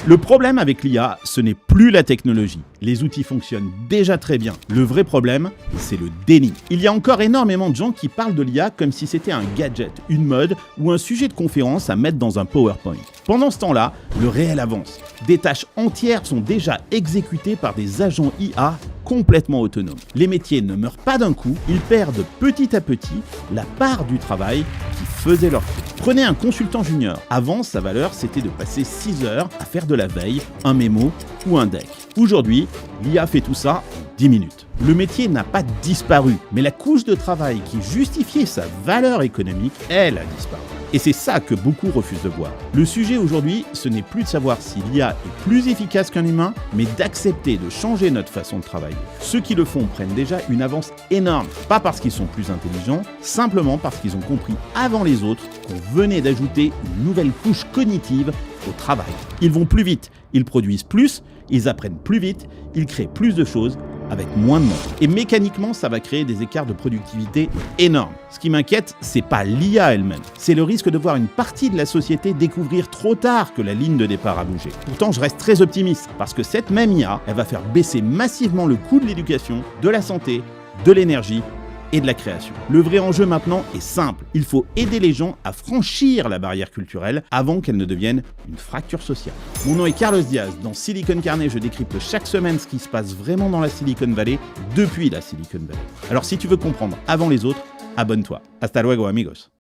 Le problème avec l'IA, ce n'est plus la technologie. Les outils fonctionnent déjà très bien. Le vrai problème, c'est le déni. Il y a encore énormément de gens qui parlent de l'IA comme si c'était un gadget, une mode ou un sujet de conférence à mettre dans un PowerPoint. Pendant ce temps-là, le réel avance. Des tâches entières sont déjà exécutées par des agents IA complètement autonomes. Les métiers ne meurent pas d'un coup, ils perdent petit à petit la part du travail qui faisait leur truc. Prenez un consultant junior. Avant, sa valeur, c'était de passer 6 heures à faire de la veille, un mémo ou un deck. Aujourd'hui, l'IA fait tout ça en 10 minutes. Le métier n'a pas disparu, mais la couche de travail qui justifiait sa valeur économique, elle a disparu. Et c'est ça que beaucoup refusent de voir. Le sujet aujourd'hui, ce n'est plus de savoir si l'IA est plus efficace qu'un humain, mais d'accepter de changer notre façon de travailler. Ceux qui le font prennent déjà une avance énorme, pas parce qu'ils sont plus intelligents, simplement parce qu'ils ont compris avant les autres qu'on venait d'ajouter une nouvelle couche cognitive au travail. Ils vont plus vite, ils produisent plus, ils apprennent plus vite, ils créent plus de choses avec moins de monde. Et mécaniquement, ça va créer des écarts de productivité énormes. Ce qui m'inquiète, c'est pas l'IA elle-même. C'est le risque de voir une partie de la société découvrir trop tard que la ligne de départ a bougé. Pourtant, je reste très optimiste, parce que cette même IA, elle va faire baisser massivement le coût de l'éducation, de la santé, de l'énergie et de la création. Le vrai enjeu maintenant est simple. Il faut aider les gens à franchir la barrière culturelle avant qu'elle ne devienne une fracture sociale. Mon nom est Carlos Diaz. Dans Silicon Carnet, je décrypte chaque semaine ce qui se passe vraiment dans la Silicon Valley, depuis la Silicon Valley. Alors si tu veux comprendre avant les autres, abonne-toi. Hasta luego, amigos.